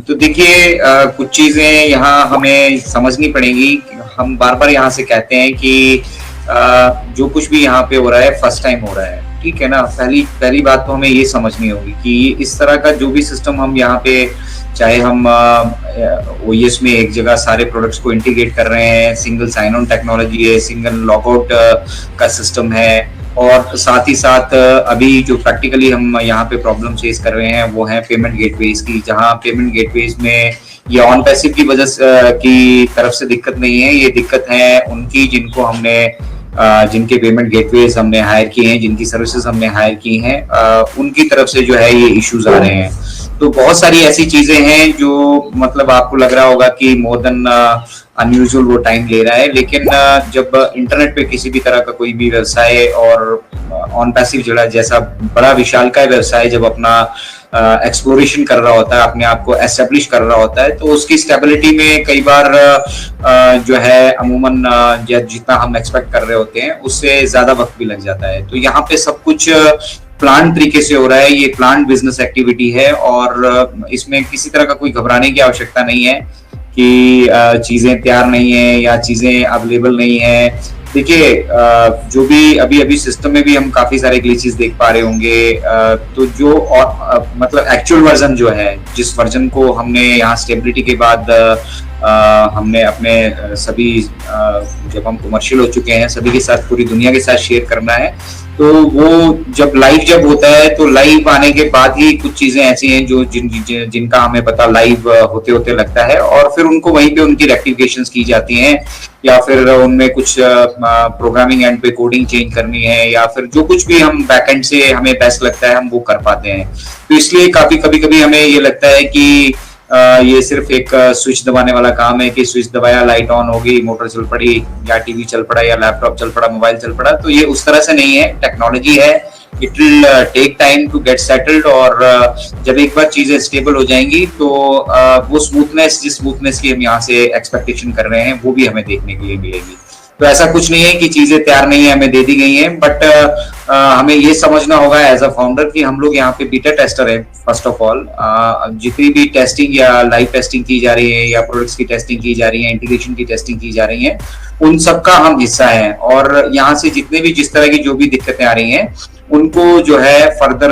तो देखिए, कुछ चीजें यहाँ हमें समझनी पड़ेगी। हम बार बार यहाँ से कहते हैं कि जो कुछ भी यहाँ पे हो रहा है फर्स्ट टाइम हो रहा है, ठीक है ना। पहली पहली बात तो हमें ये समझनी होगी कि इस तरह का जो भी सिस्टम हम यहाँ पे, चाहे हम ओएस में एक जगह सारे प्रोडक्ट्स को इंटीग्रेट कर रहे हैं, सिंगल साइन ऑन टेक्नोलॉजी है, सिंगल लॉगआउट का सिस्टम है, और साथ ही साथ अभी जो प्रैक्टिकली हम यहाँ पे प्रॉब्लम फेस कर रहे हैं वो है पेमेंट गेटवेज की, जहाँ पेमेंट गेटवेज में ये ऑन पैसिव की वजह की तरफ से दिक्कत नहीं है, ये दिक्कत है उनकी जिनको हमने जिनके पेमेंट गेटवेज हमने हायर किए हैं, जिनकी सर्विसेज हमने हायर की हैं, उनकी तरफ से जो है ये इश्यूज आ रहे हैं। तो बहुत सारी ऐसी चीजें हैं जो मतलब आपको लग रहा होगा कि मोर देन अनयूजुअल वो टाइम ले रहा है, लेकिन जब इंटरनेट पे किसी भी तरह का कोई भी व्यवसाय और ऑन पैसिव जड़ा जैसा बड़ा विशालकाय व्यवसाय जब अपना एक्सप्लोरेशन कर रहा होता है, अपने आप को एस्टेब्लिश कर रहा होता है, तो उसकी स्टेबिलिटी में कई बार जो है अमूमन जितना हम एक्सपेक्ट कर रहे होते हैं उससे ज्यादा वक्त भी लग जाता है। तो यहाँ पे सब कुछ प्लान तरीके से हो रहा है, ये प्लान बिजनेस एक्टिविटी है और इसमें किसी तरह का कोई घबराने की आवश्यकता नहीं है कि चीजें तैयार नहीं है या चीजें अवेलेबल नहीं है। देखिए, जो भी अभी सिस्टम में भी हम काफी सारे ग्लिचेस देख पा रहे होंगे, तो जो मतलब एक्चुअल वर्जन जो है, जिस वर्जन को हमने यहाँ स्टेबिलिटी के बाद हमने अपने सभी जब हम कमर्शियल हो चुके हैं सभी के साथ, पूरी दुनिया के साथ शेयर करना है, तो वो जब लाइव होता है तो लाइव आने के बाद ही कुछ चीजें ऐसी हैं जो जिनका हमें पता लाइव होते होते लगता है, और फिर उनको वहीं पे उनकी रेक्टिफिकेशंस की जाती हैं, या फिर उनमें कुछ प्रोग्रामिंग एंड पे कोडिंग चेंज करनी है, या फिर जो कुछ भी हम बैकएंड से हमें बेस्ट लगता है हम वो कर पाते हैं। तो इसलिए कभी कभी हमें ये लगता है कि ये सिर्फ एक स्विच दबाने वाला काम है कि स्विच दबाया, लाइट ऑन होगी, मोटर चल पड़ी, या टीवी चल पड़ा, या लैपटॉप चल पड़ा, मोबाइल चल पड़ा। तो ये उस तरह से नहीं है, टेक्नोलॉजी है, it will take time to get settled, और जब एक बार चीजें स्टेबल हो जाएंगी तो वो स्मूथनेस, जिस स्मूथनेस की हम यहाँ से एक्सपेक्टेशन कर रहे हैं वो भी हमें देखने के लिए मिलेगी। तो ऐसा कुछ नहीं है कि चीजें तैयार नहीं है, हमें दे दी गई हैं, बट हमें ये समझना होगा एज अ फाउंडर कि हम लोग यहाँ पे बीटा टेस्टर है। फर्स्ट ऑफ ऑल, जितनी भी टेस्टिंग या लाइव टेस्टिंग की जा रही है, या प्रोडक्ट्स की टेस्टिंग की जा रही है, इंटीग्रेशन की टेस्टिंग की जा रही है, उन सबका हम हिस्सा है, और यहाँ से जितने भी जिस तरह की जो भी दिक्कतें आ रही हैं उनको जो है फर्दर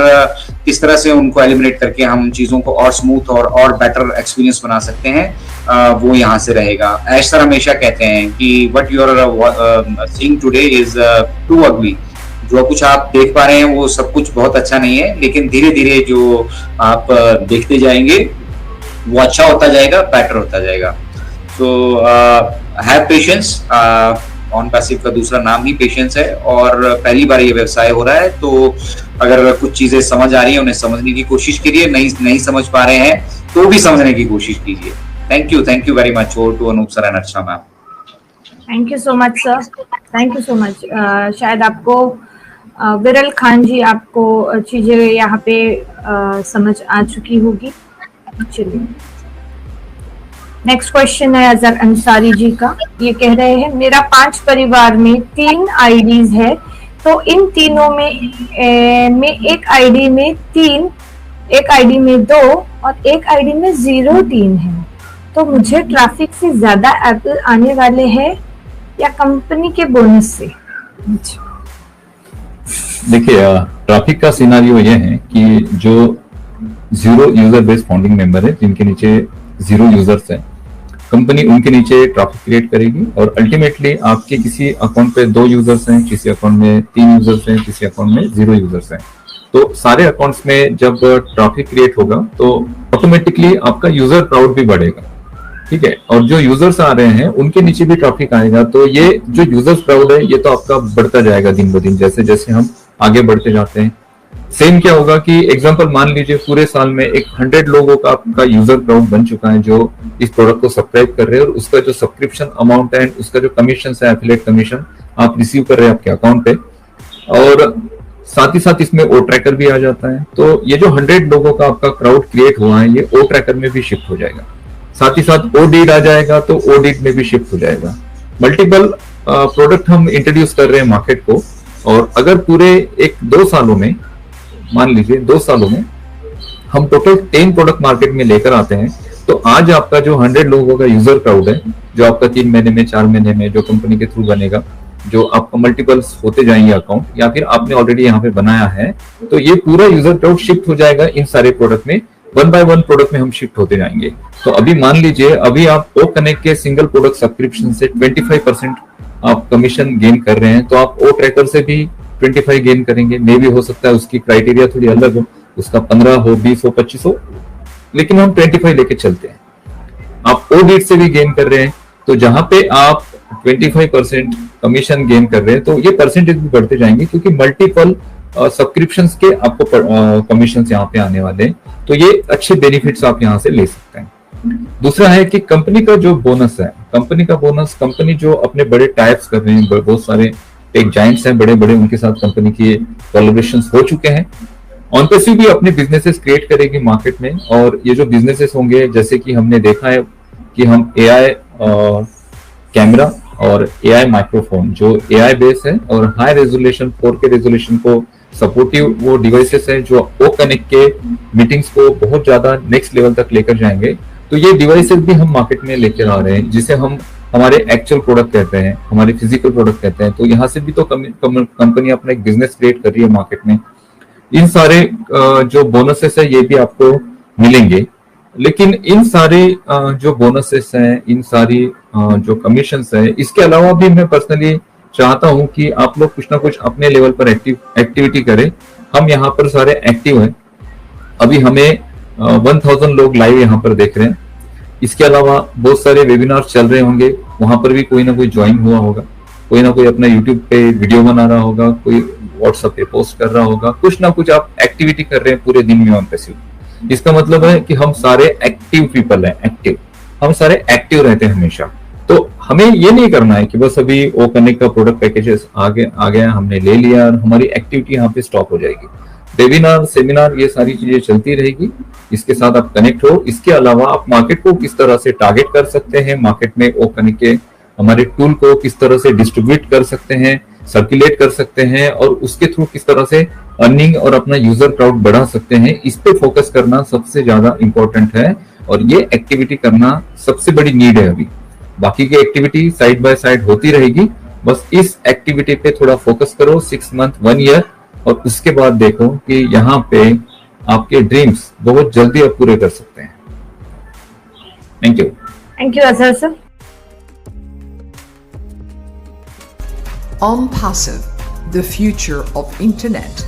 किस तरह से उनको एलिमिनेट करके हम चीजों को और स्मूथ और बेटर एक्सपीरियंस बना सकते हैं, वो यहाँ से रहेगा। ऐश सर हमेशा कहते हैं कि what you are seeing today is too ugly. जो कुछ आप देख पा रहे हैं वो सब कुछ बहुत अच्छा नहीं है, लेकिन धीरे धीरे जो आप देखते जाएंगे वो अच्छा होता जाएगा, बेटर होता जाएगा। तो हैव पेशेंस। ऑन पैसिव का दूसरा नाम ही पेशेंस है, और पहली बार ये व्यवसाय हो रहा है, तो अगर कुछ चीजें समझ आ रही हैं उन्हें समझने की कोशिश कीजिए, नहीं समझ पा रहे हैं तो भी समझने की कोशिश कीजिए। Thank you very much to Anup sir and Archana ma'am. Thank you so much sir, thank you so much. शायद आपको विरल खान जी, आपको चीजें यहाँ पे समझ आ चुकी होगी। चलिए, नेक्स्ट क्वेश्चन है अजहर अंसारी जी का। ये कह रहे हैं, मेरा 5 परिवार में 3 आईडीज है, तो इन तीनों में एक आईडी में 3, एक आईडी में 2 और एक आईडी में 0-3 है, तो मुझे ट्रैफिक से ज्यादा एप्पल आने वाले हैं या कंपनी के बोनस से? देखिए, ट्रैफिक का सिनारियो ये है कि जो 0 यूजर बेस्ड फाउंडिंग मेंबर है, जिनके नीचे 0 यूजर्स हैं, कंपनी उनके नीचे ट्रैफिक क्रिएट करेगी, और अल्टीमेटली आपके किसी अकाउंट पे 2 यूजर्स हैं, किसी अकाउंट में 3 यूजर्स हैं, किसी अकाउंट में 0 यूजर्स हैं, तो सारे अकाउंट्स में जब ट्रैफिक क्रिएट होगा तो ऑटोमेटिकली आपका यूजर क्राउड भी बढ़ेगा, ठीक है। और जो यूजर्स आ रहे हैं उनके नीचे भी ट्रैफिक आएगा, तो ये जो यूजर्स क्राउड है ये तो आपका बढ़ता जाएगा दिन ब दिन, जैसे जैसे हम आगे बढ़ते जाते हैं। सेम क्या होगा कि एग्जांपल मान लीजिए पूरे साल में 100 लोगों का आपका यूजर क्राउड बन चुका है जो इस प्रोडक्ट को सब्सक्राइब कर रहे हैं, और उसका जो सब्सक्रिप्शन अमाउंट है, उसका जो कमीशन है, एफिलिएट कमीशन आप रिसीव कर रहे हैं आपके अकाउंट पे, और साथ ही साथ इसमें ओ ट्रैकर भी आ जाता है। तो ये जो 100 लोगों का आपका क्राउड क्रिएट हुआ है ये ओ ट्रैकर में भी शिफ्ट हो जाएगा। साथ ही साथ ओडीड आ जाएगा तो ओडीड में भी शिफ्ट हो जाएगा। मल्टीपल प्रोडक्ट हम इंट्रोड्यूस कर रहे हैं मार्केट को, और अगर पूरे 1-2 सालों में, मान लीजिए 2 सालों में हम टोटल 10 प्रोडक्ट मार्केट में लेकर आते हैं, तो आज आपका जो 100 लोगों का यूजर क्राउड है, जो आपका 3 महीने में 4 महीने में जो कंपनी के थ्रू बनेगा, जो आपका मल्टीपल्स होते जाएंगे अकाउंट, या फिर आपने ऑलरेडी यहाँ पे बनाया है, तो ये पूरा यूजर क्राउड शिफ्ट हो जाएगा इन सारे प्रोडक्ट में। 1 बाय 1 प्रोडक्ट में हम शिफ्ट होते जाएंगे। तो अभी मान लीजिए अभी आप ओ कनेक्ट के सिंगल प्रोडक्ट सब्सक्रिप्शन से 25% आप कमीशन गेन कर रहे हैं, तो आप ओ ट्रैकर से भी 25 गेन करेंगे। मे भी हो सकता है उसकी क्राइटेरिया थोड़ी अलग हो, उसका 15 हो, 20 हो, 25 हो, लेकिन हम 25 लेके चलते हैं। आप ओ डीड से भी गेन कर रहे हैं, तो जहां पे आप 25% कमीशन गेन कर रहे हैं, तो ये परसेंटेज भी बढ़ते जाएंगे, क्योंकि मल्टीपल सब्सक्रिप्शंस के आपको कमीशन यहाँ पे आने वाले हैं। तो ये अच्छे बेनिफिट्स आप यहाँ से ले सकते हैं। दूसरा है कि कंपनी का जो बोनस है, कंपनी का बोनस, कंपनी जो अपने बड़े टाइप्स कर रहे हैं, बहुत सारे टेक जायंट्स हैं बड़े बड़े, उनके साथ कंपनी की कोलैबोरेशंस हो चुके हैं। ऑनपेसिव भी अपने बिजनेसेस क्रिएट करेगी मार्केट में, और ये जो बिजनेसेस होंगे, जैसे कि हमने देखा है कि हम एआई कैमरा और एआई माइक्रोफोन, जो एआई बेस है और हाई रेजोल्यूशन 4K रेजोल्यूशन को सपोर्टिव वो डिवाइसेस है, जो ओ कनेक्ट के मीटिंग्स को बहुत ज्यादा नेक्स्ट लेवल तक लेकर जाएंगे। तो ये डिवाइसेस भी हम मार्केट में लेकर आ रहे हैं, जिसे हम हमारे एक्चुअल प्रोडक्ट कहते हैं, हमारे फिजिकल प्रोडक्ट कहते हैं। तो यहाँ से भी तो कंपनी अपना एक बिजनेस क्रिएट कर रही है मार्केट में। इन सारे जो बोनसेस है ये भी आपको मिलेंगे, लेकिन इन सारे जो बोनसेस हैं, इन सारी जो कमीशंस है, इसके अलावा भी मैं पर्सनली चाहता हूं कि आप लोग कुछ ना कुछ अपने लेवल पर एक्टिविटी करें। हम यहाँ पर सारे एक्टिव हैं, अभी हमें 1000 लोग लाइव यहाँ पर देख रहे हैं। इसके अलावा बहुत सारे वेबिनार चल रहे होंगे, वहां पर भी कोई ना कोई ज्वाइन हुआ होगा, कोई ना कोई अपना यूट्यूब पे वीडियो बना रहा होगा, कोई व्हाट्सएप पे पोस्ट कर रहा होगा, कुछ ना कुछ आप एक्टिविटी कर रहे हैं पूरे दिन में ऑनपेसिव। इसका मतलब है कि हम सारे एक्टिव पीपल हैं, एक्टिव, हम सारे एक्टिव रहते हैं हमेशा। तो हमें ये नहीं करना है कि बस अभी ओ कनेक्ट का प्रोडक्ट पैकेजेस आ गया, हमने ले लिया और हमारी एक्टिविटी यहाँ पे स्टॉप हो जाएगी। वेबिनार, सेमिनार, ये सारी चीजें चलती रहेगी, इसके साथ आप कनेक्ट हो। इसके अलावा आप मार्केट को किस तरह से टारगेट कर सकते हैं, मार्केट में ओ कनेक्ट के हमारे टूल को किस तरह से डिस्ट्रीब्यूट कर सकते हैं, सर्कुलेट कर सकते हैं, और उसके थ्रू किस तरह से अर्निंग और अपना यूजर क्राउड बढ़ा सकते हैं, इस पे फोकस करना सबसे ज्यादा इंपॉर्टेंट है। और ये एक्टिविटी करना सबसे बड़ी नीड है अभी। बाकी की एक्टिविटी साइड बाय साइड होती रहेगी, बस इस एक्टिविटी पे थोड़ा फोकस करो 6 मंथ 1 ईयर, और उसके बाद देखो कि यहाँ पे आपके ड्रीम्स बहुत जल्दी आप पूरे कर सकते हैं। Thank you Azhar sir. OnPassive, the future of internet.